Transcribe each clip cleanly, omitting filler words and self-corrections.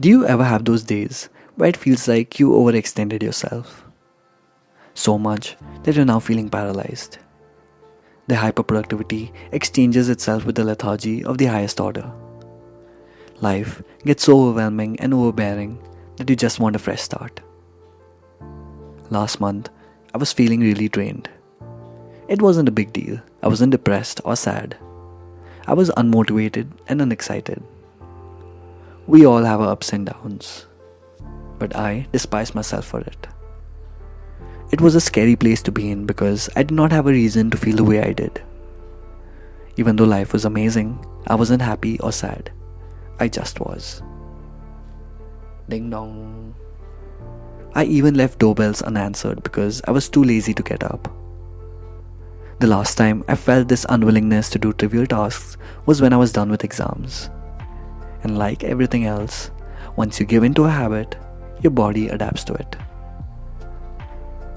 Do you ever have those days where it feels like you overextended yourself? So much that you're now feeling paralyzed. The hyperproductivity exchanges itself with the lethargy of the highest order. Life gets so overwhelming and overbearing that you just want a fresh start. Last month, I was feeling really drained. It wasn't a big deal. I wasn't depressed or sad. I was unmotivated and unexcited. We all have our ups and downs, but I despised myself for it. It was a scary place to be in because I did not have a reason to feel the way I did. Even though life was amazing, I wasn't happy or sad. I just was. Ding dong. I even left doorbells unanswered because I was too lazy to get up. The last time I felt this unwillingness to do trivial tasks was when I was done with exams. And like everything else, once you give into a habit, your body adapts to it.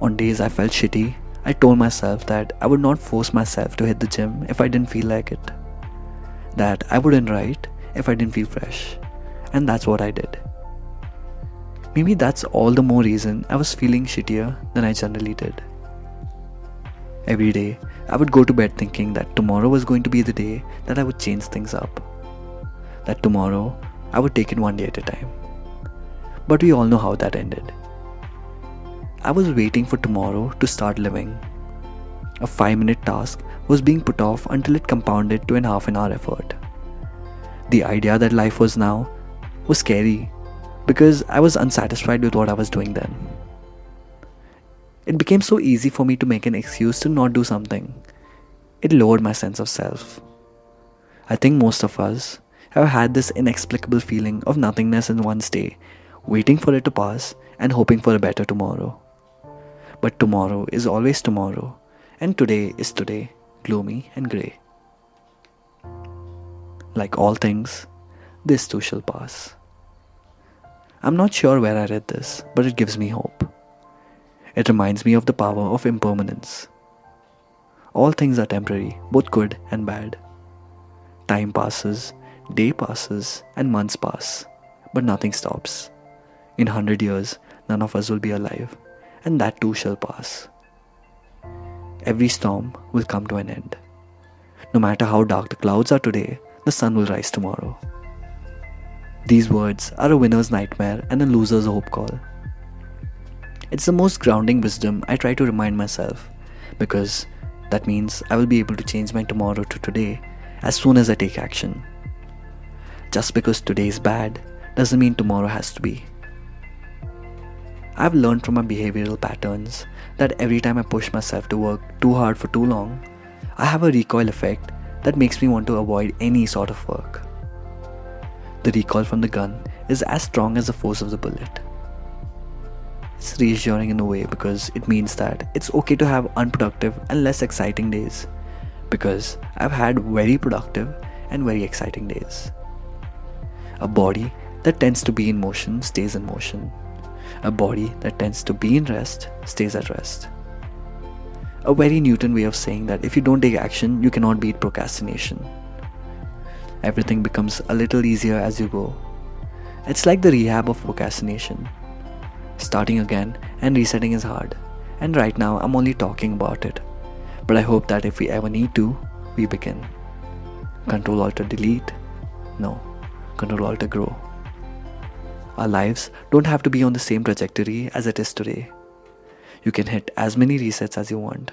On days I felt shitty, I told myself that I would not force myself to hit the gym if I didn't feel like it. That I wouldn't write if I didn't feel fresh. And that's what I did. Maybe that's all the more reason I was feeling shittier than I generally did. Every day, I would go to bed thinking that tomorrow was going to be the day that I would change things up. That tomorrow, I would take it one day at a time. But we all know how that ended. I was waiting for tomorrow to start living. A 5-minute task was being put off until it compounded to an half-an-hour effort. The idea that life was now was scary because I was unsatisfied with what I was doing then. It became so easy for me to make an excuse to not do something. It lowered my sense of self. I think most of us have had this inexplicable feeling of nothingness in one's day, waiting for it to pass and hoping for a better tomorrow. But tomorrow is always tomorrow, and today is today, gloomy and grey. Like all things, this too shall pass. I'm not sure where I read this, but it gives me hope. It reminds me of the power of impermanence. All things are temporary, both good and bad. Time passes, day passes, and months pass, but nothing stops. In 100 years, none of us will be alive, and that too shall pass. Every storm will come to an end. No matter how dark the clouds are today, the sun will rise tomorrow. These words are a winner's nightmare and a loser's hope call. It's the most grounding wisdom I try to remind myself, because that means I will be able to change my tomorrow to today as soon as I take action. Just because today is bad doesn't mean tomorrow has to be. I've learned from my behavioral patterns that every time I push myself to work too hard for too long, I have a recoil effect that makes me want to avoid any sort of work. The recoil from the gun is as strong as the force of the bullet. It's reassuring in a way because it means that it's okay to have unproductive and less exciting days, because I've had very productive and very exciting days. A body that tends to be in motion stays in motion. A body that tends to be in rest stays at rest. A very Newton way of saying that if you don't take action, you cannot beat procrastination. Everything becomes a little easier as you go. It's like the rehab of procrastination. Starting again and resetting is hard, and right now I'm only talking about it. But I hope that if we ever need to, we begin. Control-Alt-Delete? No. Control-Alt-Grow. Our lives don't have to be on the same trajectory as it is today. You can hit as many resets as you want.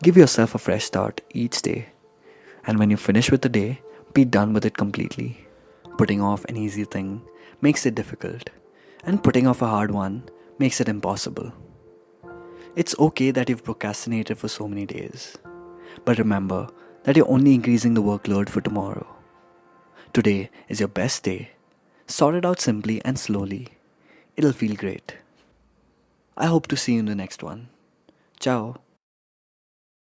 Give yourself a fresh start each day. And when you finish with the day, be done with it completely. Putting off an easy thing makes it difficult, and putting off a hard one makes it impossible. It's okay that you've procrastinated for so many days, but remember that you're only increasing the workload for tomorrow. Today is your best day. Sort it out simply and slowly. It'll feel great. I hope to see you in the next one. Ciao.